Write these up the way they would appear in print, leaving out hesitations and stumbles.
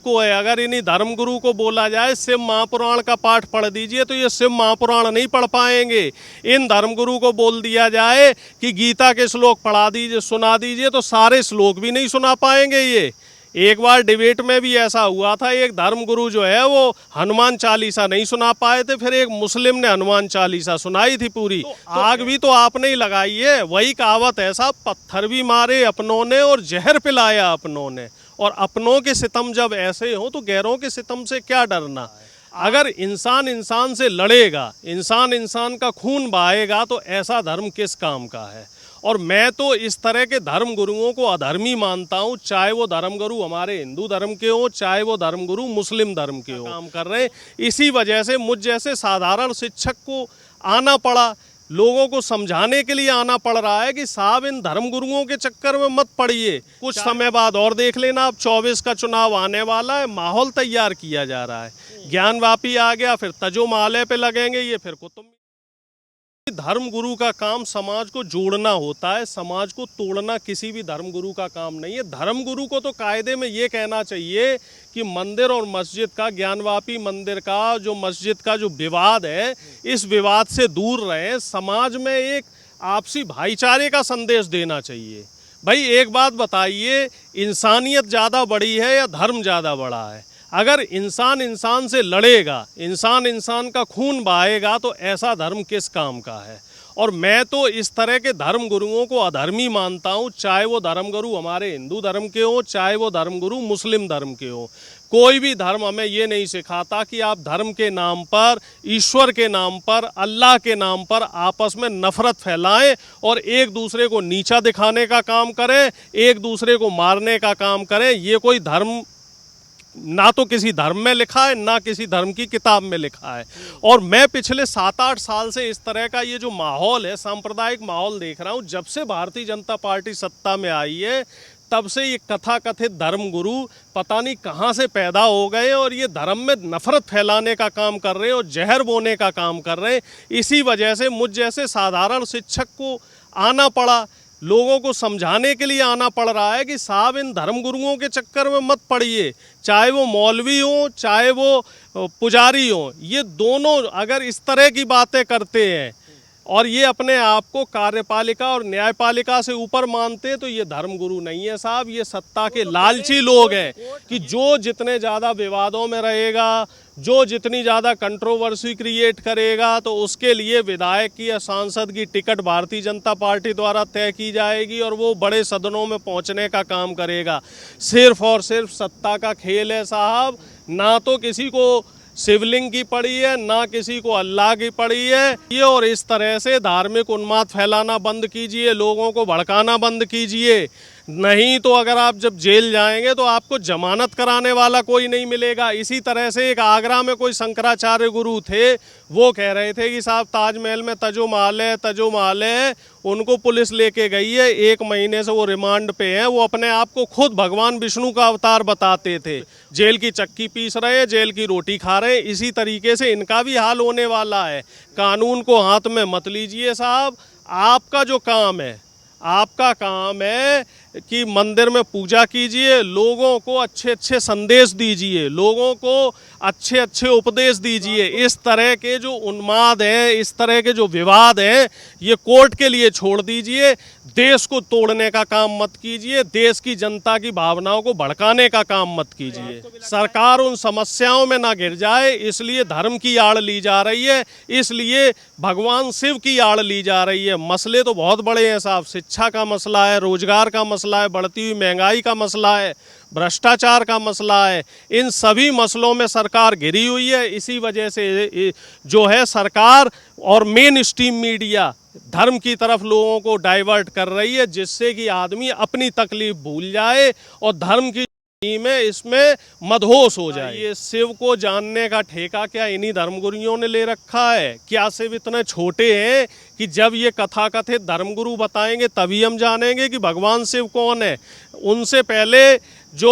को है, अगर इन्हीं धर्मगुरु को बोला जाए शिव महापुराण का पाठ पढ़ दीजिए तो ये शिव महापुराण नहीं पढ़ पाएंगे। इन धर्मगुरु को बोल दिया जाए कि गीता के श्लोक पढ़ा दीजिए, सुना दीजिए, तो सारे श्लोक भी नहीं सुना पाएंगे। ये एक बार डिबेट में भी ऐसा हुआ था, एक धर्मगुरु जो है वो हनुमान चालीसा नहीं सुना पाए थे, फिर एक मुस्लिम ने हनुमान चालीसा सुनाई थी पूरी। तो आग भी तो आपने ही लगाई है। वही कहावत है साहब, पत्थर भी मारे अपनों ने और जहर पिलाया अपनों ने। और अपनों के सितम जब ऐसे हो तो गैरों के सितम से क्या डरना। अगर इंसान इंसान से लड़ेगा, इंसान इंसान का खून बहाएगा, तो ऐसा धर्म किस काम का है। और मैं तो इस तरह के धर्म गुरुओं को अधर्मी मानता हूँ, चाहे वो धर्मगुरु हमारे हिंदू धर्म के हो, चाहे वो धर्मगुरु मुस्लिम धर्म के हो, काम कर रहे हैं। इसी वजह से मुझ जैसे साधारण शिक्षक को आना पड़ा, लोगों को समझाने के लिए आना पड़ रहा है कि साहब इन धर्मगुरुओं के चक्कर में मत पड़िए। कुछ समय बाद और देख लेना, अब 24 का चुनाव आने वाला है, माहौल तैयार किया जा रहा है। ज्ञानवापी आ गया, फिर तजो माले पे लगेंगे, ये फिर कुतुब। धर्मगुरु का काम समाज को जोड़ना होता है, समाज को तोड़ना किसी भी धर्मगुरु का काम नहीं है। धर्मगुरु को तो कायदे में ये कहना चाहिए कि मंदिर और मस्जिद का, ज्ञानवापी मंदिर का जो मस्जिद का जो विवाद है, इस विवाद से दूर रहें। समाज में एक आपसी भाईचारे का संदेश देना चाहिए। भाई एक बात बताइए, इंसानियत ज़्यादा बड़ी है या धर्म ज़्यादा बड़ा है। अगर इंसान इंसान से लड़ेगा, इंसान इंसान का खून बहाएगा, तो ऐसा धर्म किस काम का है। और मैं तो इस तरह के धर्म गुरुओं को अधर्मी मानता हूँ, चाहे वो धर्मगुरु हमारे हिंदू धर्म के हो, चाहे वो धर्मगुरु मुस्लिम धर्म के हो। कोई भी धर्म हमें ये नहीं सिखाता कि आप धर्म के नाम पर, ईश्वर के नाम पर, अल्लाह के नाम पर आपस में नफरत फैलाएं और एक दूसरे को नीचा दिखाने का काम करें, एक दूसरे को मारने का काम करें। ये कोई धर्म ना तो किसी धर्म में लिखा है, ना किसी धर्म की किताब में लिखा है। और मैं पिछले 7-8 साल से इस तरह का ये जो माहौल है, सांप्रदायिक माहौल देख रहा हूँ। जब से भारतीय जनता पार्टी सत्ता में आई है, तब से ये कथाकथित धर्मगुरु पता नहीं कहाँ से पैदा हो गए और ये धर्म में नफरत फैलाने का काम कर रहे हैं और जहर बोने का काम कर रहे हैं। इसी वजह से मुझ जैसे साधारण शिक्षक को आना पड़ा, लोगों को समझाने के लिए आना पड़ रहा है कि साहब इन धर्मगुरुओं के चक्कर में मत पड़िए। चाहे वो मौलवी हो, चाहे वो पुजारी हो, ये दोनों अगर इस तरह की बातें करते हैं और ये अपने आप को कार्यपालिका और न्यायपालिका से ऊपर मानते हैं, तो ये धर्मगुरु नहीं है साहब। ये सत्ता के लालची लोग हैं कि जो जितने ज़्यादा विवादों में रहेगा, जो जितनी ज़्यादा कंट्रोवर्सी क्रिएट करेगा, तो उसके लिए विधायक की या सांसद की टिकट भारतीय जनता पार्टी द्वारा तय की जाएगी और वो बड़े सदनों में पहुंचने का काम करेगा। सिर्फ और सिर्फ सत्ता का खेल है साहब। ना तो किसी को शिवलिंग की पड़ी है, ना किसी को अल्लाह की पड़ी है। ये और इस तरह से धार्मिक उन्माद फैलाना बंद कीजिए, लोगों को भड़काना बंद कीजिए। नहीं तो अगर आप जब जेल जाएंगे तो आपको जमानत कराने वाला कोई नहीं मिलेगा। इसी तरह से एक आगरा में कोई शंकराचार्य गुरु थे, वो कह रहे थे कि साहब ताजमहल में तजो महल है, तजो महल है। उनको पुलिस लेके गई है, 1 महीने से वो रिमांड पे हैं। वो अपने आप को खुद भगवान विष्णु का अवतार बताते थे। जेल की चक्की पीस रहे हैं, जेल की रोटी खा रहे हैं। इसी तरीके से इनका भी हाल होने वाला है। कानून को हाथ में मत लीजिए साहब। आपका जो काम है, आपका काम है कि मंदिर में पूजा कीजिए, लोगों को अच्छे अच्छे संदेश दीजिए, लोगों को अच्छे अच्छे उपदेश दीजिए। इस तरह के जो उन्माद हैं, इस तरह के जो विवाद हैं, ये कोर्ट के लिए छोड़ दीजिए। देश को तोड़ने का काम मत कीजिए, देश की जनता की भावनाओं को भड़काने का काम मत कीजिए। सरकार उन समस्याओं में ना गिर जाए, इसलिए धर्म की आड़ ली जा रही है, इसलिए भगवान शिव की आड़ ली जा रही है। मसले तो बहुत बड़े हैं साहब। शिक्षा का मसला है, रोजगार का मसला है, बढ़ती हुई महंगाई का मसला है, भ्रष्टाचार का मसला है। इन सभी मसलों में सरकार घिरी हुई है। इसी वजह से जो है सरकार और मेन स्ट्रीम मीडिया धर्म की तरफ लोगों को डाइवर्ट कर रही है, जिससे कि आदमी अपनी तकलीफ भूल जाए और धर्म की में इसमें मदहोश हो जाए। ये शिव को जानने का ठेका क्या इन्हीं धर्मगुरुओं ने ले रखा है? क्या शिव इतने छोटे हैं कि जब ये कथाकथित धर्मगुरु बताएंगे तभी हम जानेंगे कि भगवान शिव कौन है? उनसे पहले जो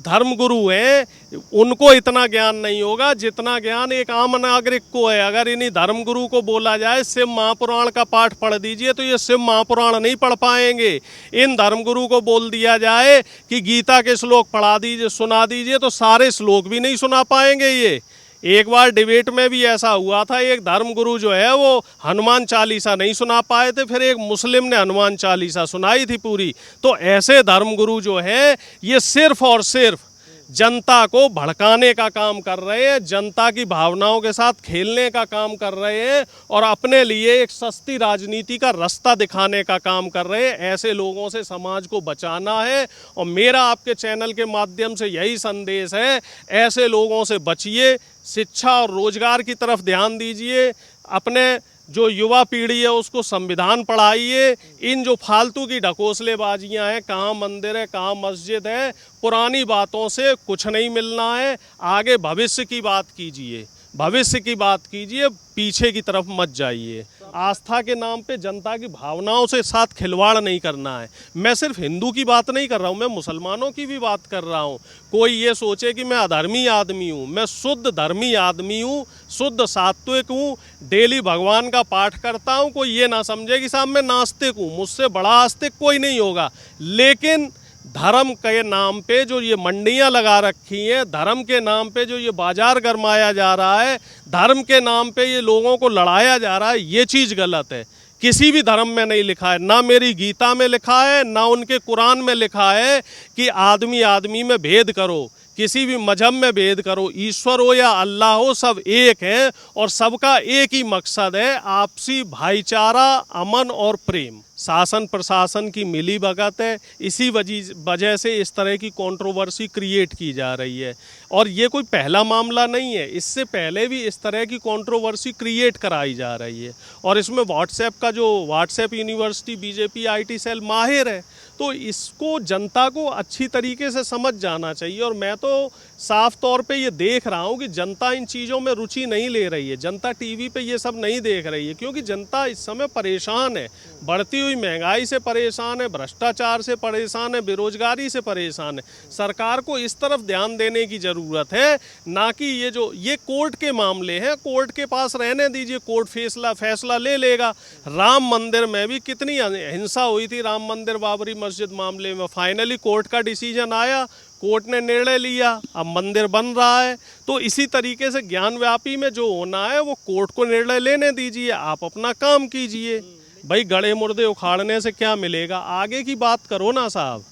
धर्मगुरु हैं उनको इतना ज्ञान नहीं होगा जितना ज्ञान एक आम नागरिक को है। अगर इन्हीं धर्मगुरु को बोला जाए शिव महापुराण का पाठ पढ़ दीजिए तो ये शिव महापुराण नहीं पढ़ पाएंगे। इन धर्मगुरु को बोल दिया जाए कि गीता के श्लोक पढ़ा दीजिए सुना दीजिए तो सारे श्लोक भी नहीं सुना पाएंगे। ये एक बार डिबेट में भी ऐसा हुआ था, एक धर्मगुरु जो है वो हनुमान चालीसा नहीं सुना पाए थे, फिर एक मुस्लिम ने हनुमान चालीसा सुनाई थी पूरी। तो ऐसे धर्मगुरु जो है ये सिर्फ और सिर्फ जनता को भड़काने का काम कर रहे हैं, जनता की भावनाओं के साथ खेलने का काम कर रहे हैं और अपने लिए एक सस्ती राजनीति का रास्ता दिखाने का काम कर रहे हैं। ऐसे लोगों से समाज को बचाना है और मेरा आपके चैनल के माध्यम से यही संदेश है, ऐसे लोगों से बचिए, शिक्षा और रोजगार की तरफ ध्यान दीजिए, अपने जो युवा पीढ़ी है उसको संविधान पढ़ाइए। इन जो फालतू की ढकोसलेबाजियां हैं, कहाँ मंदिर है कहाँ मस्जिद है, पुरानी बातों से कुछ नहीं मिलना है। आगे भविष्य की बात कीजिए, भविष्य की बात कीजिए, पीछे की तरफ मत जाइए। आस्था के नाम पे जनता की भावनाओं से साथ खिलवाड़ नहीं करना है। मैं सिर्फ हिंदू की बात नहीं कर रहा हूँ, मैं मुसलमानों की भी बात कर रहा हूँ। कोई ये सोचे कि मैं अधर्मी आदमी हूँ, मैं शुद्ध धर्मी आदमी हूँ, शुद्ध सात्विक हूँ, डेली भगवान का पाठ करता हूँ। कोई ये ना समझे कि साहब मैं नास्तिक हूँ, मुझसे बड़ा आस्तिक कोई नहीं होगा। लेकिन धर्म के नाम पे जो ये मंडियां लगा रखी हैं, धर्म के नाम पे जो ये बाजार गरमाया जा रहा है, धर्म के नाम पे ये लोगों को लड़ाया जा रहा है, ये चीज़ गलत है। किसी भी धर्म में नहीं लिखा है, ना मेरी गीता में लिखा है, ना उनके कुरान में लिखा है कि आदमी आदमी में भेद करो, किसी भी मजहब में भेद करो। ईश्वर हो या अल्लाह हो, सब एक हैं और सबका एक ही मकसद है, आपसी भाईचारा, अमन और प्रेम। शासन प्रशासन की मिली भगत है, इसी वजह से इस तरह की कंट्रोवर्सी क्रिएट की जा रही है। और ये कोई पहला मामला नहीं है, इससे पहले भी इस तरह की कंट्रोवर्सी क्रिएट कराई जा रही है। और इसमें WhatsApp university BJP IT cell माहिर है, तो इसको जनता को अच्छी तरीके से समझ जाना चाहिए। और मैं तो साफ तौर पे ये देख रहा हूँ कि जनता इन चीज़ों में रुचि नहीं ले रही है, जनता टीवी पे ये सब नहीं देख रही है, क्योंकि जनता इस समय परेशान है, बढ़ती हुई महंगाई से परेशान है, भ्रष्टाचार से परेशान है, बेरोजगारी से परेशान है। सरकार को इस तरफ ध्यान देने की ज़रूरत है, ना कि ये कोर्ट के मामले हैं, कोर्ट के पास रहने दीजिए, कोर्ट फैसला ले लेगा। राम मंदिर में भी कितनी हिंसा हुई थी, राम मंदिर बाबरी मस्जिद मामले में फाइनली कोर्ट का डिसीजन आया, कोर्ट ने निर्णय लिया, अब मंदिर बन रहा है। तो इसी तरीके से ज्ञान व्यापी में जो होना है वो कोर्ट को निर्णय लेने दीजिए, आप अपना काम कीजिए। भाई गड़े मुर्दे उखाड़ने से क्या मिलेगा, आगे की बात करो ना साहब।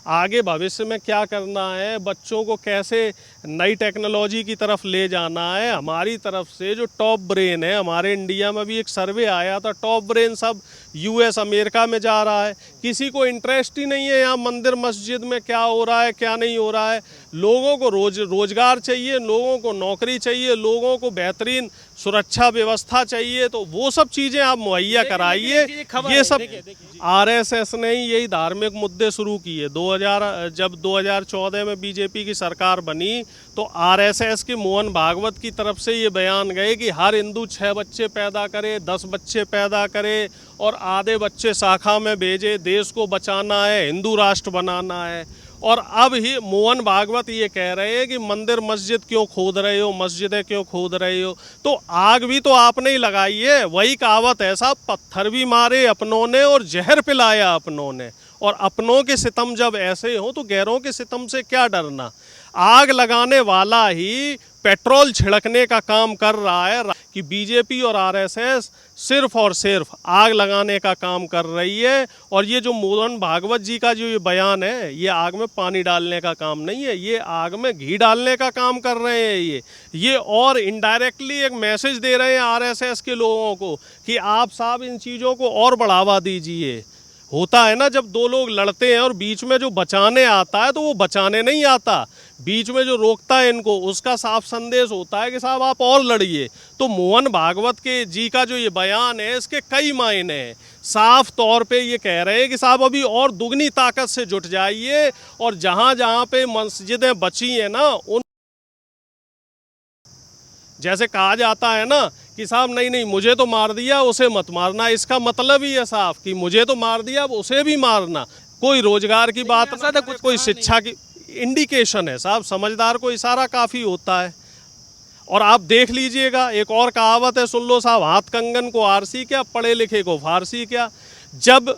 आगे भविष्य में क्या करना है, बच्चों को कैसे नई टेक्नोलॉजी की तरफ ले जाना है। हमारी तरफ से जो टॉप ब्रेन है, हमारे इंडिया में भी एक सर्वे आया था, टॉप ब्रेन सब यूएस अमेरिका में जा रहा है। किसी को इंटरेस्ट ही नहीं है यहाँ मंदिर मस्जिद में क्या हो रहा है क्या नहीं हो रहा है। लोगों को रोजगार चाहिए, लोगों को नौकरी चाहिए, लोगों को बेहतरीन सुरक्षा व्यवस्था चाहिए, तो वो सब चीज़ें आप मुहैया कराइए। ये सब आरएसएस ने ही यही धार्मिक मुद्दे शुरू किए। जब 2014 में बीजेपी की सरकार बनी तो आरएसएस के मोहन भागवत की तरफ से ये बयान गए कि हर हिंदू 6 बच्चे पैदा करे, 10 बच्चे पैदा करे और आधे बच्चे शाखा में भेजे, देश को बचाना है, हिंदू राष्ट्र बनाना है। और अब ही मोहन भागवत ये कह रहे हैं कि मंदिर मस्जिद क्यों खोद रहे हो, मस्जिदें क्यों खोद रहे हो। तो आग भी तो आपने ही लगाई है। वही कहावत है साहब, पत्थर भी मारे अपनों ने और जहर पिलाया अपनों ने। और अपनों के सितम जब ऐसे हो तो गैरों के सितम से क्या डरना। आग लगाने वाला ही पेट्रोल छिड़कने का काम कर रहा है कि बीजेपी और आरएसएस सिर्फ और सिर्फ आग लगाने का काम कर रही है। और ये जो मोहन भागवत जी का जो ये बयान है, ये आग में पानी डालने का काम नहीं है, ये आग में घी डालने का काम कर रहे हैं। ये और इनडायरेक्टली एक मैसेज दे रहे हैं आरएसएस के लोगों को कि आप साहब इन चीज़ों को और बढ़ावा दीजिए। होता है ना, जब दो लोग लड़ते हैं और बीच में जो बचाने आता है तो वो बचाने नहीं आता, बीच में जो रोकता है इनको उसका साफ संदेश होता है कि साहब आप और लड़िए। तो मोहन भागवत के जी का जो ये बयान है इसके कई मायने हैं। साफ तौर पे ये कह रहे हैं कि साहब अभी और दुगनी ताकत से जुट जाइए और जहाँ जहाँ पे मस्जिदें बची हैं ना, उन जैसे कहा जाता है ना कि साहब नहीं मुझे तो मार दिया उसे मत मारना, इसका मतलब ही है साफ कि मुझे तो मार दिया अब उसे भी मारना। कोई रोजगार की बात ना, कोई शिक्षा की इंडिकेशन है साहब, समझदार को इशारा काफ़ी होता है। और आप देख लीजिएगा, एक और कहावत है, सुन लो साहब, हाथ कंगन को आरसी क्या, पढ़े लिखे को फारसी क्या। जब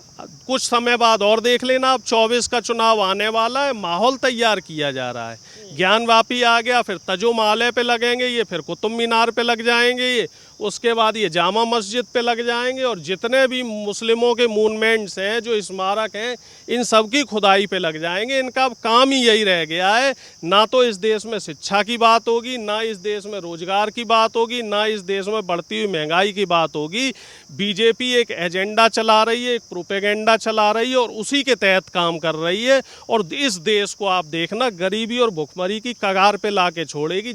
कुछ समय बाद और देख लेना, अब 24 का चुनाव आने वाला है, माहौल तैयार किया जा रहा है, ज्ञानवापी आ गया, फिर तजो माले पे लगेंगे ये, फिर कुतुब मीनार पे लग जाएंगे ये, उसके बाद ये जामा मस्जिद पे लग जाएंगे, और जितने भी मुस्लिमों के मूवमेंट्स हैं, जो स्मारक हैं, इन सब की खुदाई पे लग जाएंगे। इनका अब काम ही यही रह गया है, ना तो इस देश में शिक्षा की बात होगी, ना इस देश में रोजगार की बात होगी, ना इस देश में बढ़ती हुई महंगाई की बात होगी। बीजेपी एक एजेंडा चला रही है, एक प्रोपेगेंडा चला रही है, और उसी के तहत काम कर रही है, और इस देश को आप देखना गरीबी और भुखमरी की कगार पे ला के छोड़ेगी।